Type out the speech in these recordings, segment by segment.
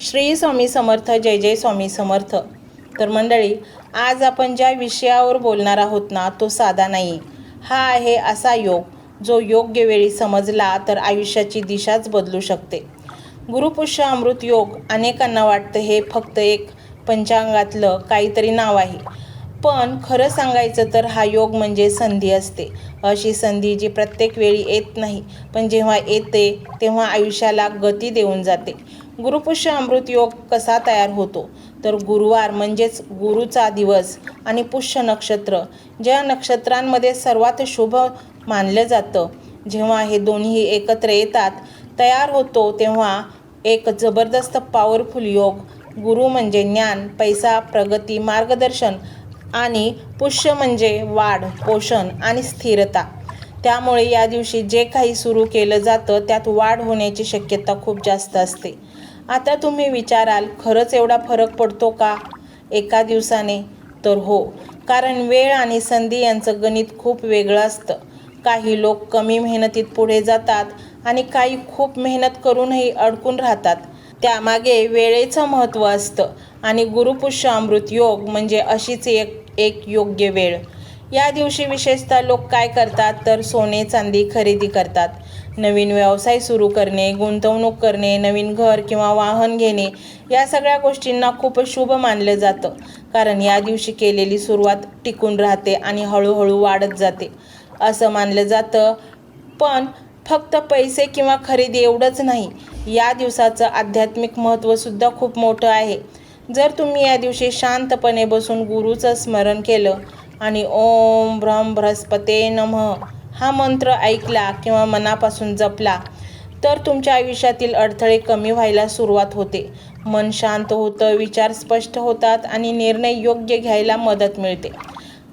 श्री स्वामी समर्थ. जय जय स्वामी समर्थ. तर मंडळी, आज आपण ज्या विषयावर बोलणार आहोत ना, तो साधा नाही. हा आहे असा योग जो योग्य वेळी समजला तर आयुष्याची दिशाच बदलू शकते. गुरुपुष्य अमृत योग अनेकांना वाटतं हे फक्त एक पंचांगातलं काहीतरी नाव आहे, पण खरं सांगायचं तर हा योग म्हणजे संधी असते. अशी संधी जी प्रत्येक वेळी येत नाही, पण जेव्हा येते तेव्हा आयुष्याला गती देऊन जाते. गुरुपुष्य अमृत योग कसा तयार होतो? तर गुरुवार म्हणजेच गुरुचा दिवस आणि पुष्य नक्षत्र, ज्या नक्षत्रांमध्ये सर्वात शुभ मानलं जातं, जेव्हा हे दोन्ही एकत्र येतात तयार होतो तेव्हा एक जबरदस्त पॉवरफुल योग. गुरु म्हणजे ज्ञान, पैसा, प्रगती, मार्गदर्शन आणि पुष्य म्हणजे वाढ, पोषण आणि स्थिरता. त्यामुळे या दिवशी जे काही सुरू केलं जातं त्यात वाढ होण्याची शक्यता खूप जास्त असते. आता तुम्ही विचाराल, खरंच एवढा फरक पडतो का एका दिवसाने? तर हो, कारण वेळ आणि संधी यांचं गणित खूप वेगळं असतं. काही लोक कमी मेहनतीत पुढे जातात आणि काही खूप मेहनत करूनही अडकून राहतात. त्यामागे वेळेचं महत्त्व असतं आणि गुरुपुष्य अमृत योग म्हणजे अशीच एक योग्य वेळ. या दिवशी विशेषतः लोक काय करतात तर सोने चांदी खरेदी करतात, नवीन व्यवसाय सुरू करणे, गुंतवणूक करणे, नवीन घर किंवा वाहन घेणे, या सगळ्या गोष्टींना खूप शुभ मानलं जातं. कारण या दिवशी केलेली सुरुवात टिकून राहते आणि हळूहळू वाढत जाते असं मानलं जातं. पण फक्त पैसे किंवा खरेदी एवढंच नाही, या दिवसाचं आध्यात्मिक महत्त्वसुद्धा खूप मोठं आहे. जर तुम्ही या दिवशी शांतपणे बसून गुरुचं स्मरण केलं आणि ओम ब्रह्म बृहस्पते नमः हा मंत्र ऐकला किंवा मनापासून जपला तर तुमच्या आयुष्यातील अडथळे कमी व्हायला सुरुवात होते. मन शांत होतं, विचार स्पष्ट होतात आणि निर्णय योग्य घ्यायला मदत मिळते.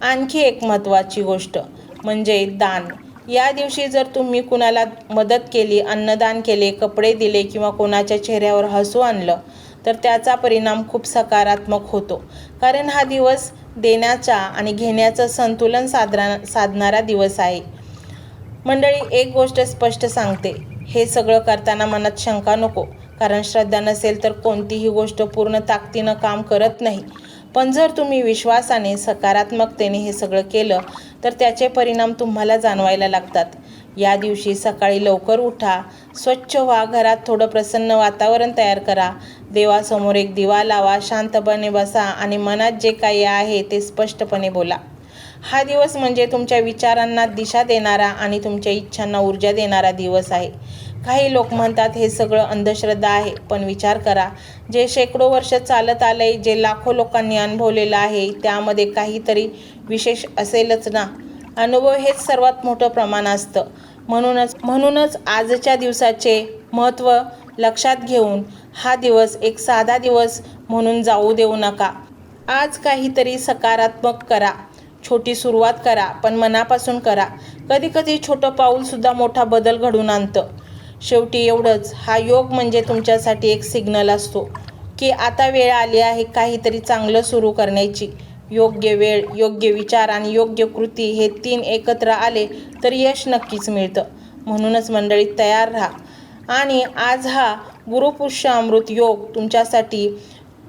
आणखी एक महत्त्वाची गोष्ट म्हणजे दान. या दिवशी जर तुम्ही कुणाला मदत केली, अन्नदान केले, कपडे दिले किंवा कोणाच्या चेहऱ्यावर हसू आणलं तर त्याचा परिणाम खूप सकारात्मक होतो. कारण हा दिवस देण्याचा आणि घेण्याचं संतुलन साधणारा दिवस आहे. मंडळी, एक गोष्ट स्पष्ट सांगते, हे सगळं करताना मनात शंका नको. कारण श्रद्धा नसेल तर कोणतीही गोष्ट पूर्ण ताकदीनं काम करत नाही. पण जर तुम्ही विश्वासाने, सकारात्मकतेने हे सगळं केलं तर त्याचे परिणाम तुम्हाला जाणवायला लागतात. या दिवशी सकाळी लवकर उठा, स्वच्छ व्हा, घरात थोडं प्रसन्न वातावरण तयार करा, देवासमोर एक दिवा लावा, शांतपणे बसा आणि मनात जे काही आहे ते स्पष्टपणे बोला. हा दिवस म्हणजे तुमच्या विचारांना दिशा देणारा आणि तुमच्या इच्छांना ऊर्जा देणारा दिवस आहे. काही लोक म्हणतात हे सगळं अंधश्रद्धा आहे, पण विचार करा, जे शेकडो वर्ष चालत आलंय, जे लाखो लोकांनी अनुभवलेलं आहे, त्यामध्ये काहीतरी विशेष असेलच ना. अनुभव हेच सर्वात मोठं प्रमाण असतं. म्हणूनच आजच्या दिवसाचे महत्त्व लक्षात घेऊन हा दिवस एक साधा दिवस म्हणून जाऊ देऊ नका. आज काहीतरी सकारात्मक करा, छोटी सुरुवात करा, पण मनापासून करा. कधीकधी छोटं पाऊलसुद्धा मोठा बदल घडवून आणतं. शेवटी एवढंच, हा योग म्हणजे तुमच्यासाठी एक सिग्नल असतो की आता वेळ आली आहे काहीतरी चांगलं सुरू करण्याची. योग्य वेळ, योग्य विचार आणि योग्य कृती हे 3 एकत्र आले तर यश नक्कीच मिळतं. म्हणूनच मंडळी, तयार राहा आणि आज हा गुरुपुष्य अमृत योग तुमच्यासाठी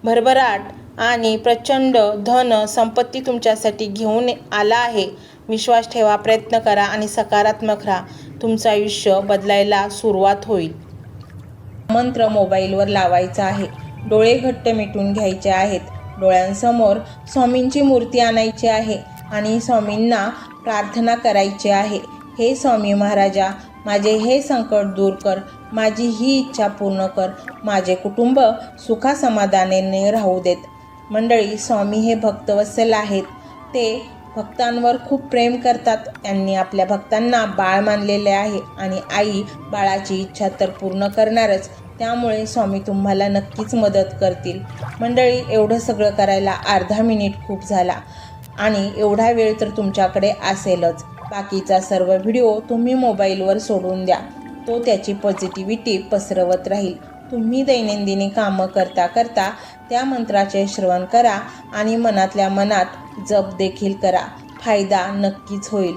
भरभराट आणि प्रचंड धन संपत्ती तुमच्यासाठी घेऊन आला आहे. विश्वास ठेवा, प्रयत्न करा आणि सकारात्मक राहा. तुमचं आयुष्य बदलायला सुरुवात होईल. मंत्र मोबाईलवर लावायचा आहे, डोळे घट्ट मिटून घ्यायचे आहेत, डोळ्यांसमोर स्वामींची मूर्ती आणायची आहे आणि स्वामींना प्रार्थना करायची आहे. हे स्वामी महाराजा, माझे हे संकट दूर कर, माझी ही इच्छा पूर्ण कर, माझे कुटुंब सुखासमाधानाने राहू देत. मंडळी, स्वामी हे भक्तवत्सल आहेत. ते भक्तांवर खूप प्रेम करतात. त्यांनी आपल्या भक्तांना बाळ मानलेले आहे आणि आई बाळाची इच्छा तर पूर्ण करणारच. त्यामुळे स्वामी तुम्हाला नक्कीच मदत करतील. मंडळी, एवढं सगळं करायला अर्धा मिनिट खूप झाला आणि एवढा वेळ तर तुमच्याकडे असेलच. बाकीचा सर्व व्हिडिओ तुम्ही मोबाईलवर सोडून द्या, तो त्याची पॉझिटिव्हिटी पसरवत राहील. तुम्ही दैनंदिनी कामं करता करता त्या मंत्राचे श्रवण करा आणि मनातल्या मनात जप देखील करा. फायदा नक्कीच होईल.